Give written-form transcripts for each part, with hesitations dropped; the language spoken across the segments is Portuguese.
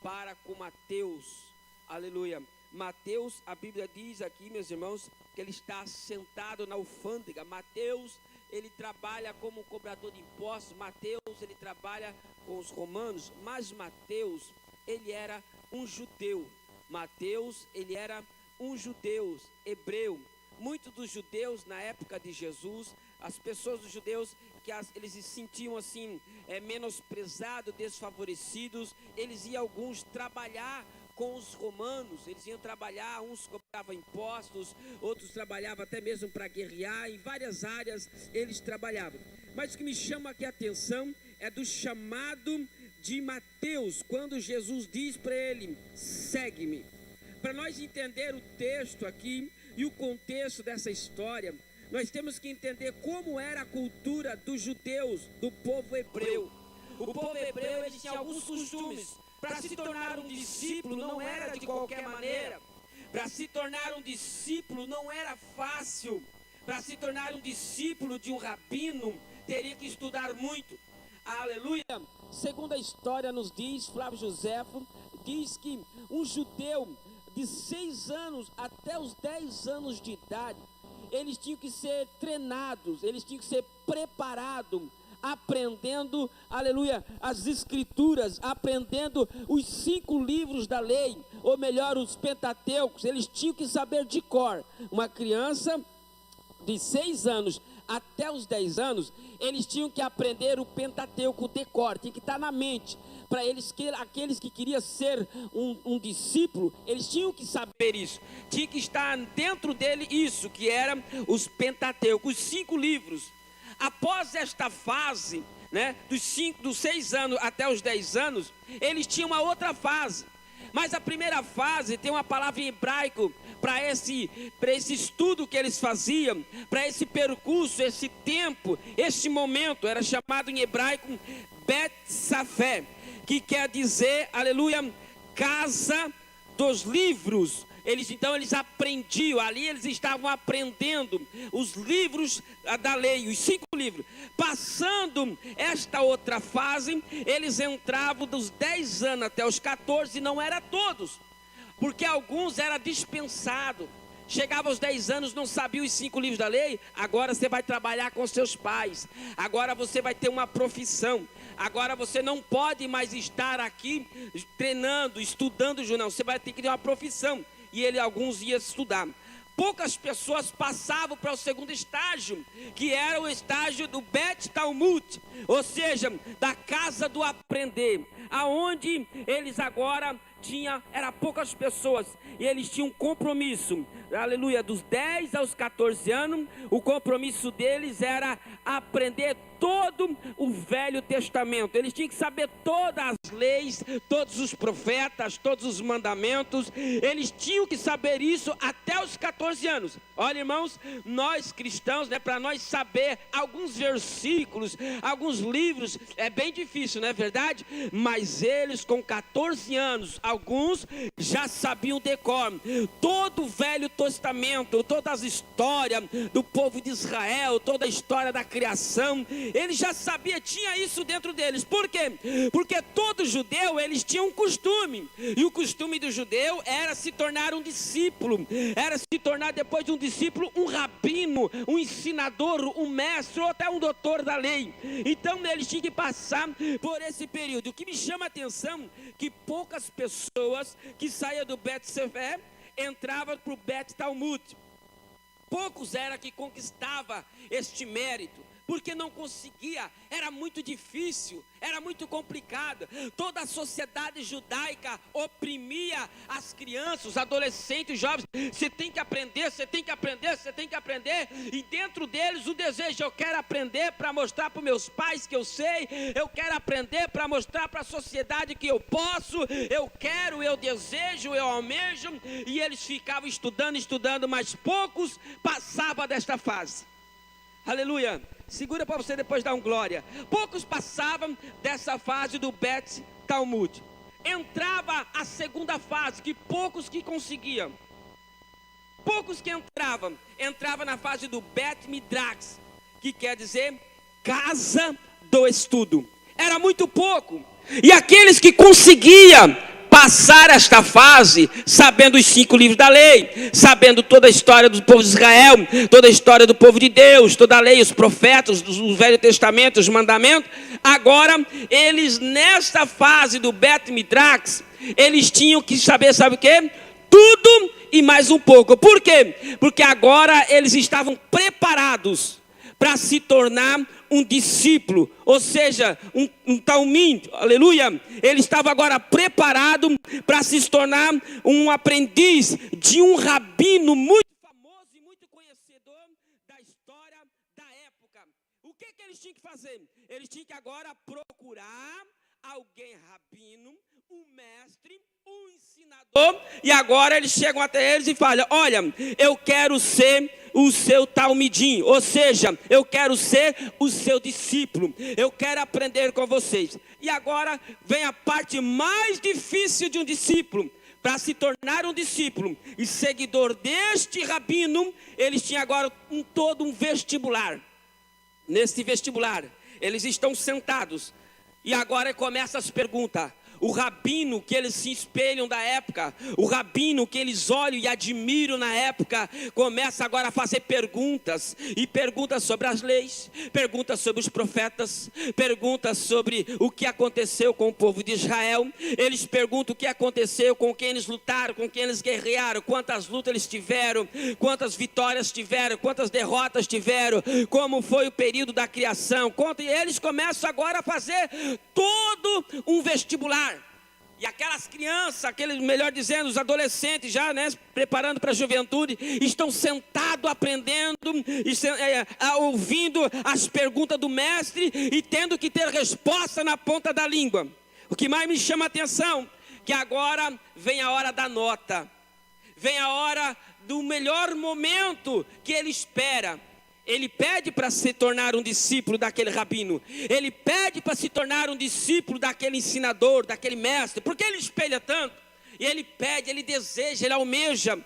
para com Mateus. Aleluia. Mateus, a Bíblia diz aqui, meus irmãos, que ele está sentado na alfândega. Mateus, ele trabalha como cobrador de impostos. Mateus, ele trabalha com os romanos. Mas Mateus, ele era um judeu. Mateus, ele era um judeu hebreu. Muitos dos judeus na época de Jesus, as pessoas dos judeus, eles se sentiam assim, menosprezados, desfavorecidos. Eles iam alguns trabalhar com os romanos, eles iam trabalhar, uns cobravam impostos, outros trabalhavam até mesmo para guerrear, em várias áreas eles trabalhavam. Mas o que me chama aqui a atenção é do chamado de Mateus, quando Jesus diz para ele: segue-me. Para nós entender o texto aqui e o contexto dessa história, nós temos que entender como era a cultura dos judeus, do povo hebreu. O povo hebreu, eles tinham alguns costumes. Para se tornar um discípulo não era de qualquer maneira. Para se tornar um discípulo não era fácil. Para se tornar um discípulo de um rabino, teria que estudar muito. Aleluia. Segundo a história nos diz, Flávio Joséfo diz que um judeu de 6 anos até os 10 anos de idade, eles tinham que ser treinados, eles tinham que ser preparados, aprendendo, aleluia, as escrituras, aprendendo os 5 livros da lei, ou melhor, os Pentateucos. Eles tinham que saber de cor. Uma criança de 6 anos até os 10 anos, eles tinham que aprender o Pentateuco de cor, tinha que estar na mente. Para eles, aqueles que queriam ser um discípulo, eles tinham que saber isso, tinha que estar dentro dele isso, que eram os Pentateucos, os 5 livros. Após esta fase, né, dos 6 anos até os 10 anos, eles tinham uma outra fase. Mas a primeira fase tem uma palavra em hebraico para esse estudo que eles faziam, para esse percurso, esse tempo, este momento, era chamado em hebraico Bet Safé, que quer dizer, aleluia, casa dos livros. Eles aprendiam, ali eles estavam aprendendo os livros da lei, os 5 livros. Passando esta outra fase, eles entravam dos 10 anos até os 14, e não era todos, porque alguns eram dispensados. Chegava aos 10 anos, não sabia os 5 livros da lei. Agora você vai trabalhar com seus pais, agora você vai ter uma profissão, agora você não pode mais estar aqui treinando, estudando, não, você vai ter que ter uma profissão. E alguns iam estudar. Poucas pessoas passavam para o segundo estágio, que era o estágio do Bet Talmud, ou seja, da casa do aprender, aonde eles agora era poucas pessoas, e eles tinham um compromisso, aleluia, dos 10 aos 14 anos, o compromisso deles era aprender todo o Velho Testamento. Eles tinham que saber todas as leis, todos os profetas, todos os mandamentos. Eles tinham que saber isso até os 14 anos. Olha, irmãos, nós cristãos, para nós saber alguns versículos, alguns livros, é bem difícil, não é verdade? Mas eles com 14 anos, alguns já sabiam decor todo o Velho Testamento, todas as histórias do povo de Israel, toda a história da criação. Ele já sabia, tinha isso dentro deles. Por quê? Porque todo judeu, eles tinham um costume, e o costume do judeu era se tornar um discípulo, era se tornar depois de um discípulo, um rabino, um ensinador, um mestre, ou até um doutor da lei. Então eles tinham que passar por esse período. O que me chama a atenção, que poucas pessoas que saíam do Bet Safé entravam para o Bet Talmud. Poucos eram que conquistavam este mérito, porque não conseguia, era muito difícil, era muito complicado. Toda a sociedade judaica oprimia as crianças, os adolescentes, os jovens. Você tem que aprender, você tem que aprender, você tem que aprender. E dentro deles o desejo: eu quero aprender para mostrar para os meus pais que eu sei, eu quero aprender para mostrar para a sociedade que eu posso, eu quero, eu desejo, eu almejo. E eles ficavam estudando, mas poucos passavam desta fase. Aleluia. Segura para você depois dar um glória. Poucos passavam dessa fase do Bet Talmud. Entrava a segunda fase, que poucos que conseguiam. Poucos que entrava na fase do Bet Midrash, que quer dizer casa do estudo. Era muito pouco. E aqueles que conseguiam passar esta fase sabendo os 5 livros da lei, sabendo toda a história do povo de Israel, toda a história do povo de Deus, toda a lei, os profetas, o Velho Testamento, os mandamentos. Agora, eles nesta fase do Bet Midrash, eles tinham que saber, sabe o quê? Tudo e mais um pouco. Por quê? Porque agora eles estavam preparados para se tornar um discípulo, ou seja, um talmim, aleluia. Ele estava agora preparado para se tornar um aprendiz de um rabino muito famoso e muito conhecedor da história da época. O que eles tinham que fazer? Eles tinham que agora procurar alguém rabino, um mestre, um ensinador, e agora eles chegam até eles e falam: olha, eu quero ser o seu talmidim, ou seja, eu quero ser o seu discípulo, eu quero aprender com vocês. E agora vem a parte mais difícil de um discípulo. Para se tornar um discípulo e seguidor deste rabino, eles tinham agora todo um vestibular. Nesse vestibular, eles estão sentados e agora começa as perguntas. O rabino que eles se espelham da época, o rabino que eles olham e admiram na época, começa agora a fazer perguntas, e perguntas sobre as leis, perguntas sobre os profetas, perguntas sobre o que aconteceu com o povo de Israel. Eles perguntam o que aconteceu, com quem eles lutaram, com quem eles guerrearam, quantas lutas eles tiveram, quantas vitórias tiveram, quantas derrotas tiveram, como foi o período da criação. E eles começam agora a fazer todo um vestibular. E aquelas crianças, aqueles, melhor dizendo, os adolescentes já, né, preparando para a juventude, estão sentados aprendendo, ouvindo as perguntas do mestre e tendo que ter resposta na ponta da língua. O que mais me chama a atenção, que agora vem a hora da nota, vem a hora do melhor momento que ele espera. Ele pede para se tornar um discípulo daquele rabino. Ele pede para se tornar um discípulo daquele ensinador, daquele mestre. Porque ele espelha tanto. E ele pede, ele deseja, ele almeja.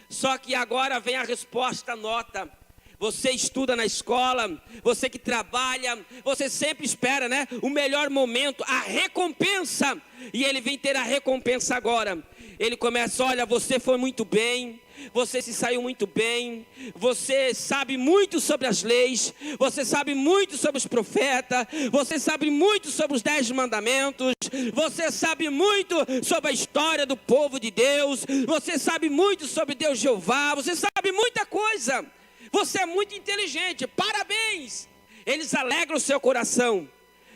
Só que agora vem a resposta, nota. Você estuda na escola, você que trabalha, você sempre espera, né? O melhor momento, a recompensa. E ele vem ter a recompensa agora. Ele começa: olha, você foi muito bem. Você se saiu muito bem, você sabe muito sobre as leis, você sabe muito sobre os profetas, você sabe muito sobre os 10 mandamentos, você sabe muito sobre a história do povo de Deus, você sabe muito sobre Deus Jeová, você sabe muita coisa, você é muito inteligente, parabéns. Eles alegram o seu coração.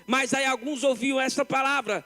Mas aí alguns ouviam essa palavra,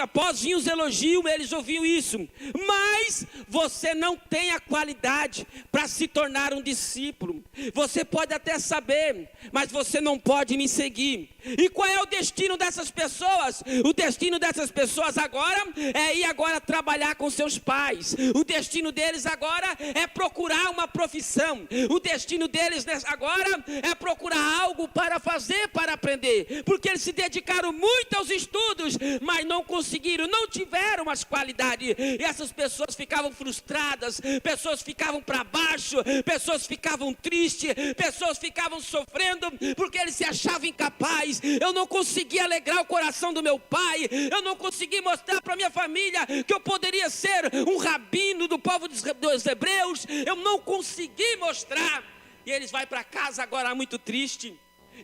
após vir os elogios, eles ouviam isso. Mas você não tem a qualidade para se tornar um discípulo. Você pode até saber, mas você não pode me seguir. E qual é o destino dessas pessoas? O destino dessas pessoas agora é ir agora trabalhar com seus pais. O destino deles agora é procurar uma profissão. O destino deles agora é procurar algo para fazer, para aprender. Porque eles se dedicaram muito aos estudos, mas não conseguiram, não tiveram as qualidades. E essas pessoas ficavam frustradas, pessoas ficavam para baixo, pessoas ficavam tristes, pessoas ficavam sofrendo, porque eles se achavam incapazes. Eu não consegui alegrar o coração do meu pai, eu não consegui mostrar para minha família que eu poderia ser um rabino do povo dos hebreus, eu não consegui mostrar. E eles vão para casa agora muito triste.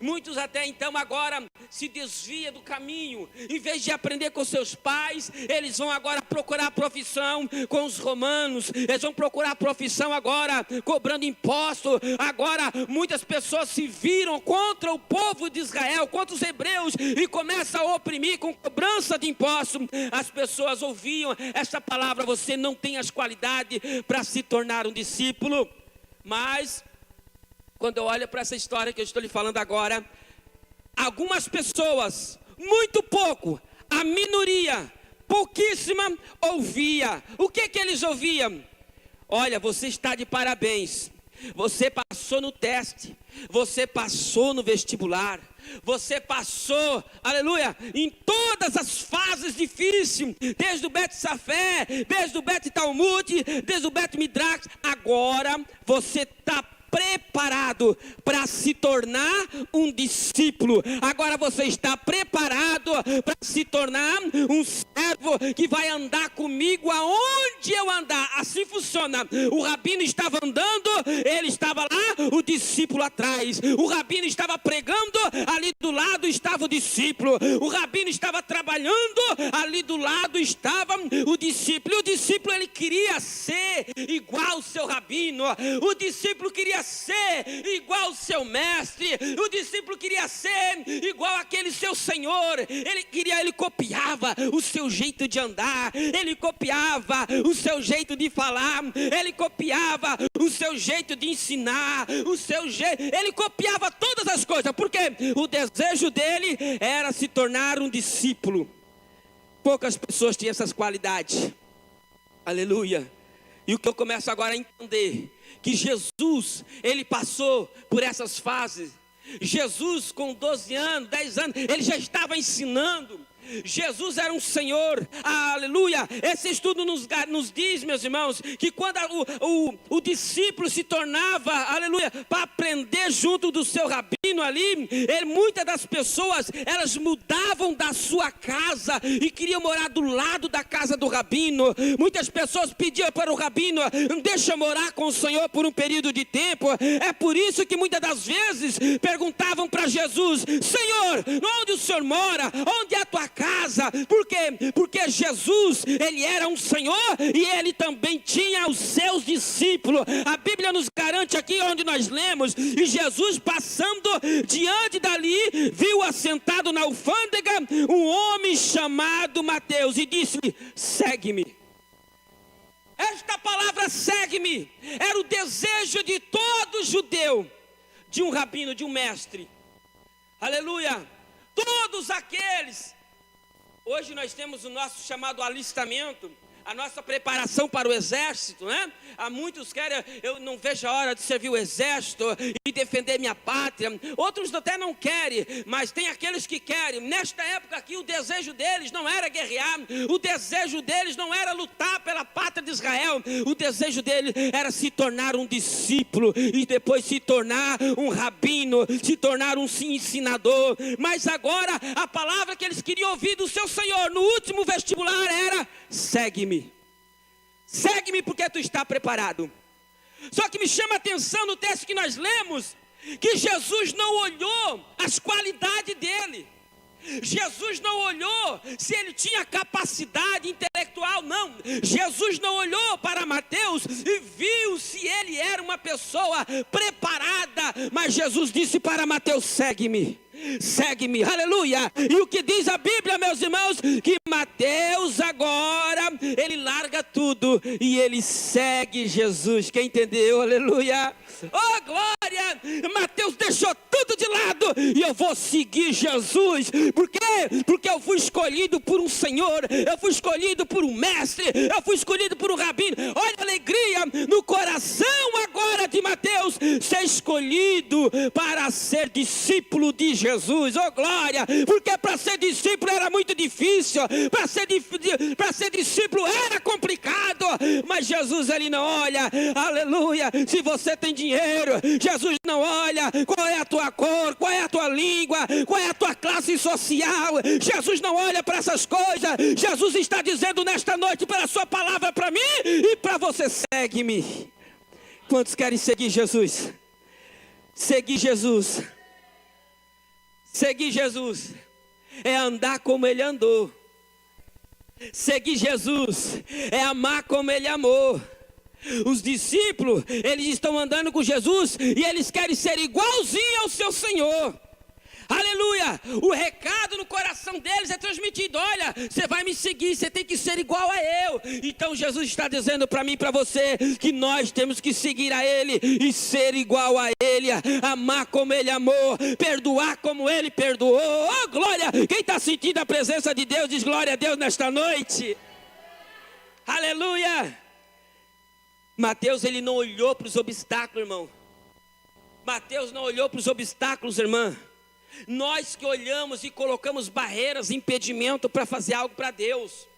Muitos até então agora se desviam do caminho. Em vez de aprender com seus pais, eles vão agora procurar profissão com os romanos. Eles vão procurar profissão agora cobrando imposto. Agora muitas pessoas se viram contra o povo de Israel, contra os hebreus, e começam a oprimir com cobrança de imposto. As pessoas ouviam essa palavra: você não tem as qualidades para se tornar um discípulo. Mas quando eu olho para essa história que eu estou lhe falando agora, algumas pessoas, muito pouco, a minoria, pouquíssima, ouvia. O que eles ouviam? Olha, você está de parabéns, você passou no teste, você passou no vestibular, você passou, aleluia, em todas as fases difíceis, desde o Bet Safé, desde o Bet Talmud, desde o Bet Midrash. Agora você está preparado para se tornar um discípulo. Agora você está preparado para se tornar um servo que vai andar comigo aonde eu andar. Assim funciona. O rabino estava andando, ele estava lá, o discípulo atrás. O rabino estava pregando, ali do lado estava o discípulo. O rabino estava trabalhando, ali do lado estava o discípulo. E o discípulo, ele queria ser igual ao seu rabino. O discípulo queria ser igual ao seu mestre. O discípulo queria ser igual àquele seu senhor. Ele copiava o seu jeito de andar, ele copiava o seu jeito de falar, ele copiava o seu jeito de ensinar, ele copiava todas as coisas, porque o desejo dele era se tornar um discípulo. Poucas pessoas tinham essas qualidades. Aleluia. E o que eu começo agora a entender, que Jesus, ele passou por essas fases. Jesus com 12 anos, 10 anos, ele já estava ensinando. Jesus era um Senhor, aleluia. Esse estudo nos diz, meus irmãos, que quando o discípulo se tornava, aleluia, para aprender junto do seu rabino ali, muitas das pessoas, elas mudavam da sua casa e queriam morar do lado da casa do rabino. Muitas pessoas pediam para o rabino: deixa eu morar com o Senhor por um período de tempo. É por isso que muitas das vezes perguntavam para Jesus: Senhor, onde o Senhor mora? Onde é a tua casa? Por quê? Porque Jesus, ele era um Senhor e ele também tinha os seus discípulos. A Bíblia nos garante aqui onde nós lemos, e Jesus passando diante dali, viu assentado na alfândega um homem chamado Mateus e disse-lhe: segue-me. Esta palavra segue-me era o desejo de todo judeu, de um rabino, de um mestre. Aleluia. Todos aqueles. Hoje nós temos o nosso chamado alistamento, a nossa preparação para o exército, né? Há muitos que querem, eu não vejo a hora de servir o exército e defender minha pátria. Outros até não querem, mas tem aqueles que querem. Nesta época aqui, o desejo deles não era guerrear, o desejo deles não era lutar pela pátria de Israel. O desejo deles era se tornar um discípulo e depois se tornar um rabino, se tornar um ensinador. Mas agora, a palavra que eles queriam ouvir do seu Senhor no último vestibular era: segue-me. Segue-me porque tu está preparado. Só que me chama a atenção no texto que nós lemos, que Jesus não olhou as qualidades dele. Jesus não olhou se ele tinha capacidade intelectual, não. Jesus não olhou para Mateus e viu se ele era uma pessoa preparada. Mas Jesus disse para Mateus: segue-me. Segue-me, aleluia. E o que diz a Bíblia, meus irmãos? Que Mateus agora, ele larga tudo e ele segue Jesus. Quem entendeu? Aleluia. Oh glória, Mateus deixou tudo de lado e eu vou seguir Jesus. Por quê? Porque eu fui escolhido por um Senhor, eu fui escolhido por um mestre, eu fui escolhido por um rabino. Olha a alegria no coração agora de Mateus, ser escolhido para ser discípulo de Jesus. Oh glória, porque para ser discípulo era muito difícil, para ser discípulo era complicado, mas Jesus, ele não olha, aleluia, se você tem dinheiro. Jesus não olha qual é a tua cor, qual é a tua língua, qual é a tua classe social. Jesus não olha para essas coisas. Jesus está dizendo nesta noite pela sua palavra para mim e para você: segue-me. Quantos querem seguir Jesus? Seguir Jesus. Seguir Jesus é andar como ele andou. Seguir Jesus é amar como ele amou. Os discípulos, eles estão andando com Jesus e eles querem ser igualzinho ao seu Senhor. Aleluia. O recado no coração deles é transmitido: olha, você vai me seguir, você tem que ser igual a eu. Então Jesus está dizendo para mim e para você que nós temos que seguir a Ele e ser igual a Ele, amar como Ele amou, perdoar como Ele perdoou. Oh glória, quem está sentindo a presença de Deus diz glória a Deus nesta noite. Aleluia. Mateus, ele não olhou para os obstáculos, irmão. Mateus não olhou para os obstáculos, irmã. Nós que olhamos e colocamos barreiras, impedimento para fazer algo para Deus.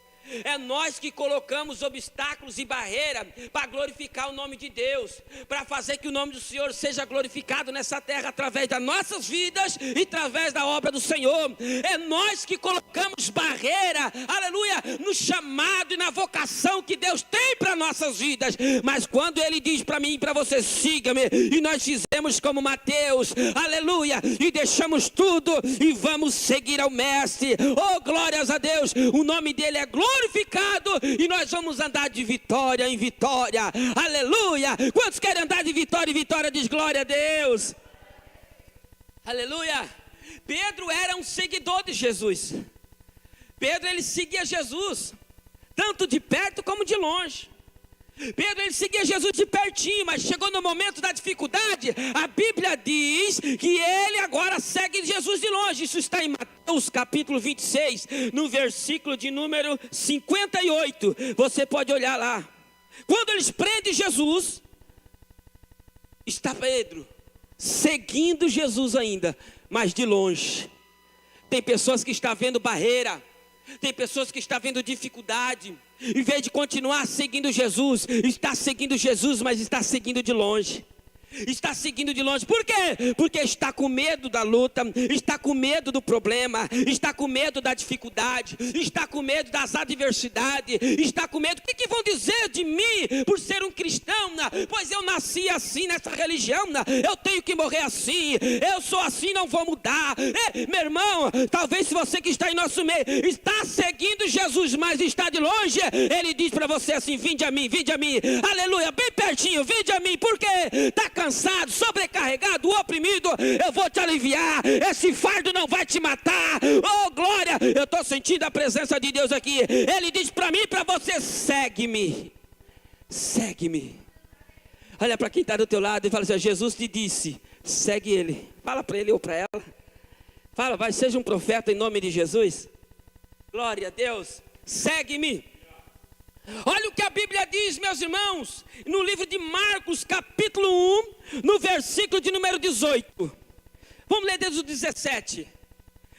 É nós que colocamos obstáculos e barreiras para glorificar o nome de Deus, para fazer que o nome do Senhor seja glorificado nessa terra através das nossas vidas e através da obra do Senhor. É nós que colocamos barreira, aleluia, no chamado e na vocação que Deus tem para nossas vidas. Mas quando Ele diz para mim e para você, siga-me, e nós fizemos como Mateus, aleluia, e deixamos tudo e vamos seguir ao Mestre. Oh, glórias a Deus, o nome dele é glorificado e nós vamos andar de vitória em vitória, aleluia. Quantos querem andar de vitória em vitória? Diz glória a Deus, aleluia. Pedro era um seguidor de Jesus. Pedro, ele seguia Jesus, tanto de perto como de longe. Pedro, ele seguia Jesus de pertinho, mas chegou no momento da dificuldade, a Bíblia diz que ele agora segue Jesus de longe. Isso está em Mateus capítulo 26, no versículo de número 58, você pode olhar lá. Quando eles prendem Jesus, está Pedro seguindo Jesus ainda, mas de longe. Tem pessoas que estão vendo barreira, tem pessoas que estão vendo dificuldade, em vez de continuar seguindo Jesus, está seguindo Jesus, mas está seguindo de longe. Está seguindo de longe, por quê? Porque está com medo da luta, está com medo do problema, está com medo da dificuldade, está com medo das adversidades, está com medo, o que vão dizer de mim por ser um cristão? Pois eu nasci assim nessa religião, eu tenho que morrer assim, eu sou assim, não vou mudar. Meu irmão, talvez se você que está em nosso meio, está seguindo Jesus, mas está de longe, Ele diz para você assim, vinde a mim, aleluia, bem pertinho, vinde a mim, por quê? Está cansado, sobrecarregado, oprimido, eu vou te aliviar, esse fardo não vai te matar. Oh glória, eu estou sentindo a presença de Deus aqui. Ele diz para mim e para você, segue-me, segue-me. Olha para quem está do teu lado e fala assim, Jesus te disse, segue Ele. Fala para ele ou para ela, fala, vai, seja um profeta em nome de Jesus. Glória a Deus, segue-me. Olha o que a Bíblia diz, meus irmãos, no livro de Marcos, capítulo 1, no versículo de número 18. Vamos ler desde o 17.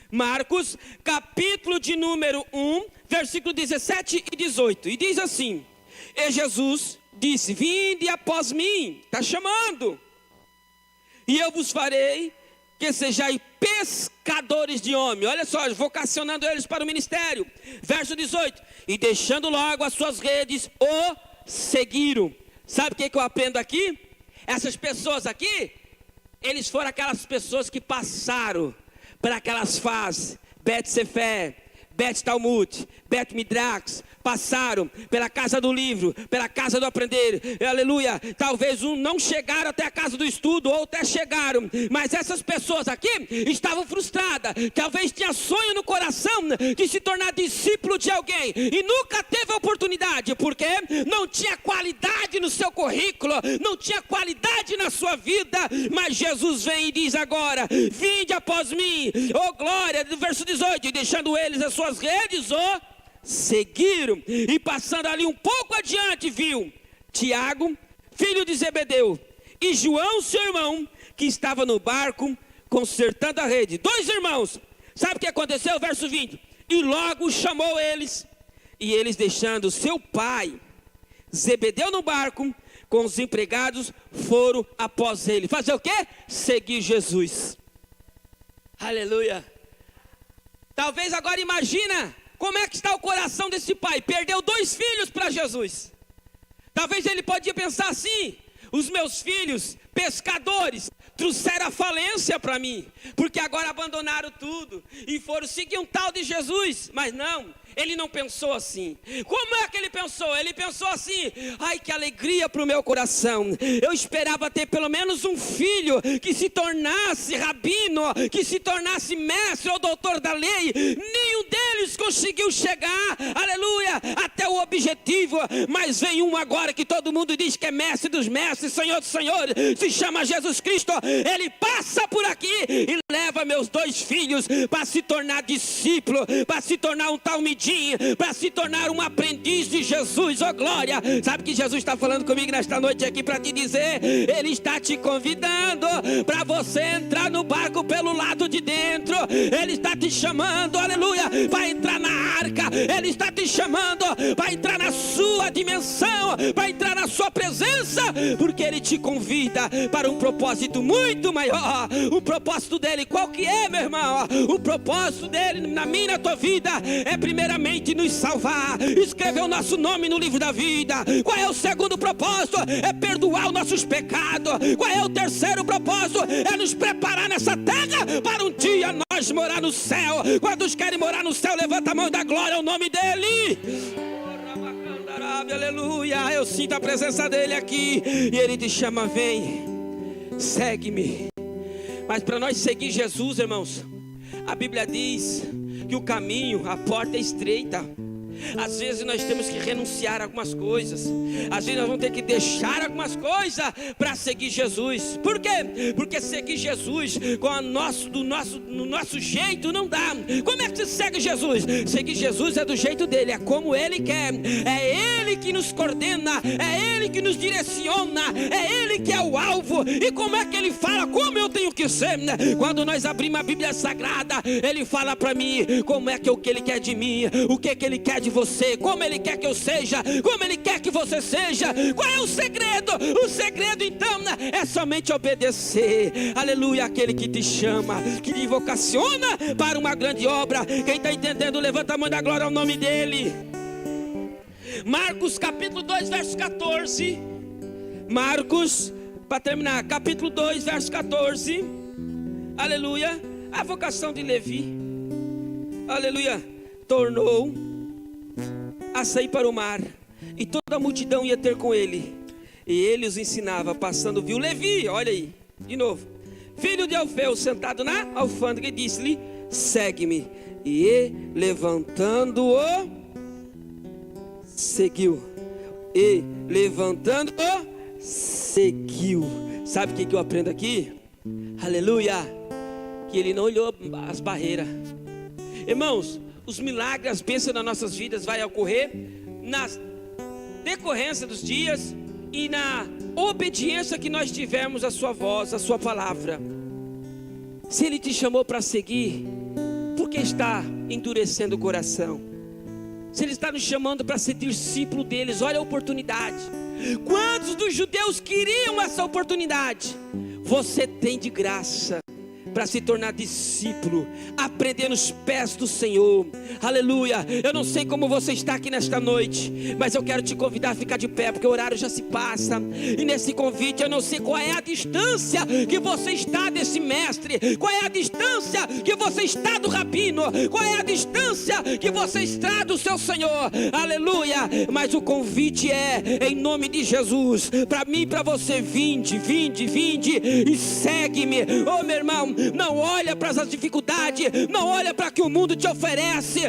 Marcos, capítulo de número 1, versículo 17 e 18. E diz assim, e Jesus disse, vinde após mim, está chamando, e eu vos farei que sejais pescadores de homens. Olha só, vocacionando eles para o ministério. Verso 18, e deixando logo as suas redes, o seguiram. Sabe o que eu aprendo aqui? Essas pessoas aqui, eles foram aquelas pessoas que passaram por aquelas fases, Bet-Sefé, Bet-Talmud, Bet-Midrax, passaram pela casa do livro, pela casa do aprender, aleluia. Talvez não chegaram até a casa do estudo, ou até chegaram, mas essas pessoas aqui estavam frustradas, talvez tinha sonho no coração de se tornar discípulo de alguém, e nunca teve a oportunidade, porque não tinha qualidade no seu currículo, não tinha qualidade na sua vida. Mas Jesus vem e diz agora, vinde após mim, oh glória, do verso 18, e deixando eles as suas redes, seguiram, e passando ali um pouco adiante, viu Tiago, filho de Zebedeu, e João, seu irmão, que estava no barco, consertando a rede. Dois irmãos. Sabe o que aconteceu? Verso 20, e logo chamou eles, e eles deixando seu pai, Zebedeu, no barco, com os empregados, foram após ele. Fazer o quê? Seguir Jesus. Aleluia. Talvez agora imagina como é que está o coração desse pai. Perdeu 2 filhos para Jesus. Talvez ele podia pensar assim, os meus filhos, pescadores, trouxeram a falência para mim, porque agora abandonaram tudo e foram seguir um tal de Jesus. Mas não, ele não pensou assim. Como é que ele pensou? Ele pensou assim, ai que alegria para o meu coração, eu esperava ter pelo menos um filho que se tornasse rabino, que se tornasse mestre ou doutor da lei. Nenhum deles conseguiu chegar, aleluia, até o objetivo, mas vem um agora que todo mundo diz que é mestre dos mestres, Senhor dos senhores, se chama Jesus Cristo. Ele passa por aqui e leva meus 2 filhos para se tornar discípulo, para se tornar um talmidim, para se tornar um aprendiz de Jesus. Oh glória! Sabe que Jesus está falando comigo nesta noite aqui para te dizer, Ele está te convidando para você entrar no barco pelo lado de dentro. Ele está te chamando, aleluia, para entrar na arca. Ele está te chamando para entrar na sua dimensão, para entrar na sua presença, porque Ele te convida para um propósito muito maior. O propósito dele, qual que é, meu irmão? O propósito dele na minha e na tua vida é primeiramente nos salvar, escrever o nosso nome no livro da vida. Qual é o segundo propósito? É perdoar os nossos pecados. Qual é o terceiro propósito? É nos preparar nessa terra para um dia nós morar no céu. Quantos querem morar no céu? Levanta a mão da glória ao nome dele. Aleluia, eu sinto a presença dele aqui e ele te chama, vem, segue-me. Mas para nós seguir Jesus, irmãos, a Bíblia diz que o caminho, a porta é estreita. Às vezes nós temos que renunciar a algumas coisas. Às vezes nós vamos ter que deixar algumas coisas para seguir Jesus. Por quê? Porque seguir Jesus no nosso jeito não dá. Como é que se segue Jesus? Seguir Jesus é do jeito dele, é como Ele quer. É Ele que nos coordena, é Ele que nos direciona, é Ele que é o alvo. E como é que Ele fala? Como eu tenho que ser? Quando nós abrimos a Bíblia Sagrada, Ele fala para mim como é que o que Ele quer de mim, o que Ele quer de você, como Ele quer que eu seja, como Ele quer que você seja. Qual é o segredo? O segredo então é somente obedecer, aleluia, aquele que te chama, que te vocaciona para uma grande obra. Quem está entendendo, levanta a mão da glória ao nome dele. Marcos capítulo 2 verso 14. Marcos, para terminar, capítulo 2 verso 14. Aleluia. A vocação de Levi, aleluia, tornou a sair para o mar, e toda a multidão ia ter com ele, e ele os ensinava. Passando viu Levi, olha aí, de novo, filho de Alfeu, sentado na alfândega, e disse-lhe, segue-me. E levantando-o, seguiu. E levantando-o, seguiu. Sabe o que eu aprendo aqui? Aleluia, que ele não olhou as barreiras. Irmãos, os milagres, as bênçãos nas nossas vidas vai ocorrer na decorrência dos dias e na obediência que nós tivermos à sua voz, à sua palavra. Se Ele te chamou para seguir, por que está endurecendo o coração? Se Ele está nos chamando para ser discípulo deles, olha a oportunidade. Quantos dos judeus queriam essa oportunidade? Você tem de graça para se tornar discípulo, aprender nos pés do Senhor. Aleluia. Eu não sei como você está aqui nesta noite, mas eu quero te convidar a ficar de pé, porque o horário já se passa. E nesse convite eu não sei qual é a distância que você está desse mestre, qual é a distância que você está do rabino, qual é a distância que você está do seu Senhor. Aleluia. Mas o convite é em nome de Jesus, para mim e para você. Vinde e segue-me. Oh meu irmão, não olha para as dificuldades, não olha para o que o mundo te oferece,